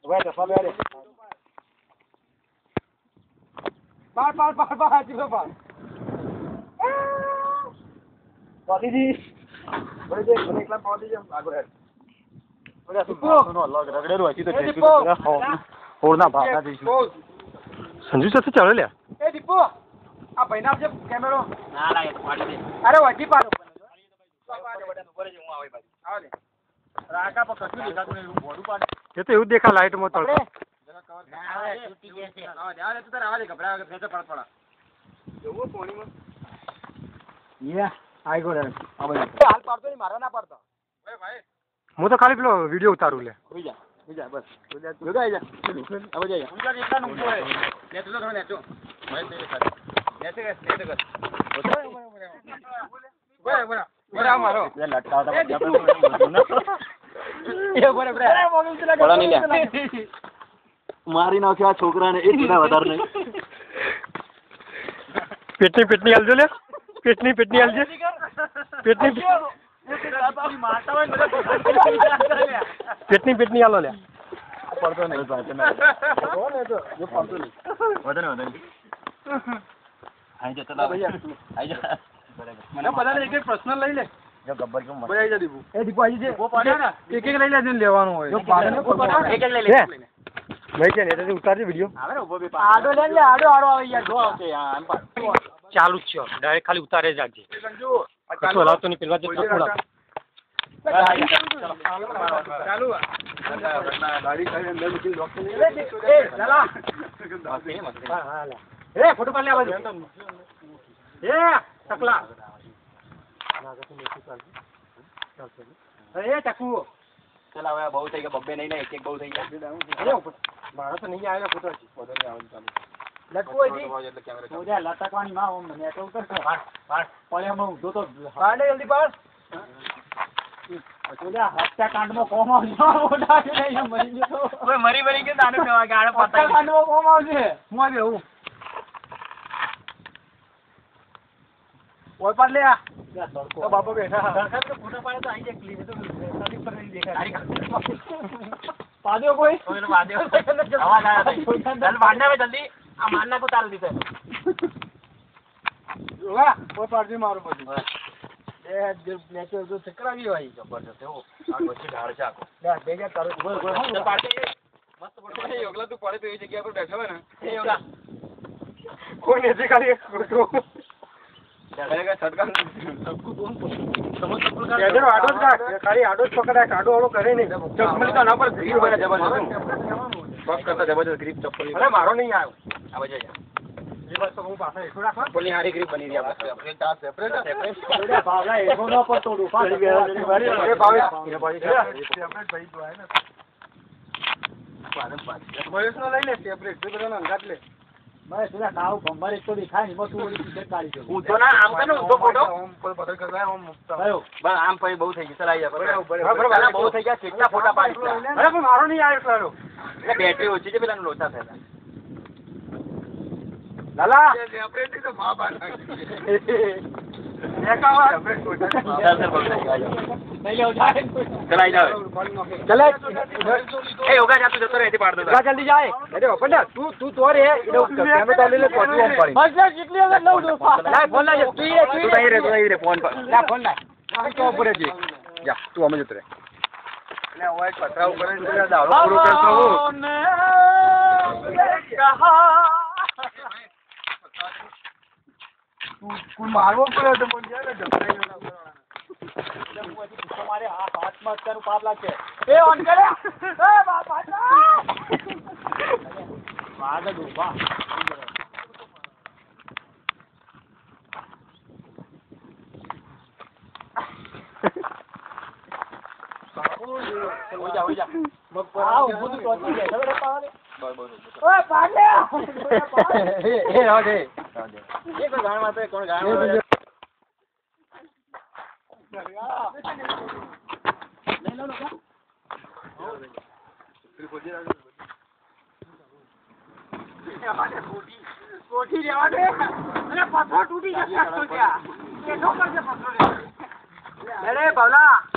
હવે ચશ્મા પહેરે પાર જીવો પાર પાડીજી બરે જે મને એકલા પાડી જેમ આગળ હેડ ઓલા સુનો અલગ રગડેરો હતી તો હોરના ભાગા જઈશું સંજુ સાથે ચાલે લે એ દીપો આ ભાઈના આપજે કેમેરો ના લાગે તો પાડી દે અરે વટી પાડો રાકા પર કશું દેખાતું નહીં બોડું પાડ એ તો એવું દેખા લાઈટ માં તળકો હું તો ખાલી પેલો વિડીયો ઉતારું લે મારી નાખ્યો આ છોકરાને એક કિલો વધારે નહીં પેટની હાલજો લે પેટની હાલજે પેટની હાલો લે પડતો નહીં મને બધાને એક પ્રશ્ન લઈ લે ગબ્બર કેમ બોલાઈ જા દીપુ એ દીપુ આવી જે વો પાડ્યા ને એક લઈ લેજે લેવાનું હોય જો પાડે ને એક લઈ લે ભાઈ છે ને એટલે ઉતારજે વિડિયો આવે ને ઉભો બે આડો લે આડો આવે યાર જો આવશે આમ ચાલુ જ છે ડાયરેક્ટ ખાલી ઉતારે જાજે સંજુ કશું હલાવતો નહીં પેલા જેટલો થોડા ચાલુ ગાડી કાઢી અંદર મૂકી ડોક્ટર એ ચાલા એ ફોટો પાડ લે આવાજ એ ટકલા એ ટકુ ચલા હવે બહુ થઈ ગયા બબ્બે નહીં ને એક બહુ થઈ ગયા મારો તો નહીં આવ્યો ફોટો છે ફોટો નહીં આવવાનું ચાલુ લટકો હજી ઓજા લટકવાની માં ઓમ મને તો ઉતર પાડ પડે હું ઊંધો તો પાડ જલ્દી પાડ ઓજા હત્યાકાંડમાં કોમ આવજો ઓડા કે નહીં મરી ગયો ઓય મરી કે દાનો કહેવા ગાડો પતા હત્યાકાંડમાં કોમ આવજે હું આવી હું ઓય પાડ લે આ તો બાપા બેઠા સરખા તો ફોટો પાડે તો આઈ જાય ક્લિપ તો સાદી પર નહીં દેખાય પાડ્યો કોઈ ઓય પાડ્યો આવાજ આયા જલ્દી મારના મે જલ્દી આ મારના કો તાલ દીધે ઓવા ઓય પાડજી મારો પછી એ જે મેચ તો ચકરાવી હોય જબરદસ્ત હો આ વચ્ચે ઢાળ છે આકો લે બેજા તારો બોલ પાડે મસ્ત પડે એ ઓગલા તું પડે તો એ જગ્યા પર બેઠા હોય ને એ ઓગલા કોઈ નથી ખાલી ફોટો આડો જ પકડાય કાઢો વાળો કરે નહીં ચપ્પલ તો ના પર ભીડ હોય જબરજસ્ત બસ કરતા જબરજસ્ત ગ્રીપ ચપ્પલ અરે મારો નહીં આવ્યો આ વજે એ બસ તો હું પાસે એકલો રાખો બોલી હારી ગ્રીપ બની રહી આપણે સેપરેટ ભાવલા એનો ન પર તોડું પાછી એ ભાવે સેપરેટ ભાઈ તો આય ને મહેશ નો લઈ લે સેપરેટ બે બધાનો અંગાત લે ભાઈ સુરા કાવ ભંબર એક તો દેખાય ને બસ ઓલી ટીશર્ટ કાઢી દો હું તો ના આમ કનો ઉધો ફોટો ઓમ પર બદલ કરતા ઓમ મુક્તા ભાઈ બસ આમ પછી બહુ થઈ ગયું ચલાઈ જા બરાબર બહુ થઈ ગયા કેટલા ફોટા પાડી અરે પણ મારો નહીં આવ્યો એટલો એટલે બેટરી ઓછી છે પેલાનો લોચા થયેલા લાલા સેપરેટ તો મા બાર એકાવા સેપરેટ ફોટા નહીં લેવ જાય ચલાઈ જાવ ચલે એ હોગા જા તું જતો રહે એથી પાડ દો જલ્દી જાય અરે ઓપન તું તો રે એનો કેમેરા તો લઈ લે કોટી ઓમ પાડી બસ કેટલી વખત લઉં દો લાય ફોન લાય તું રે ફોન પર લા ફોન લાય તો ઉપર જી જા તું અમે જતો રે એટલે ઓય પથરા ઉપર જ દાડો પૂરો કરતો હું તું મારવો પડે તો મને જાય ને તમારે હાથમાં અત્યારનું પાપ લાગશે એ ઓન કરે એ બાપા વાગ દો વાહ ઓજા આ ઉભો તો ટોચી જાય ખબર પાડે ઓય પાડે એ રાડે એ કોઈ ગાણ મારતો કોણ ગાણ મારે લઈ લો લોકો કોઠી રેવા દે અને પથ્થર તૂટી જશે તો ક્યાં કેસો કરશે પથ્થર અરે બાવલા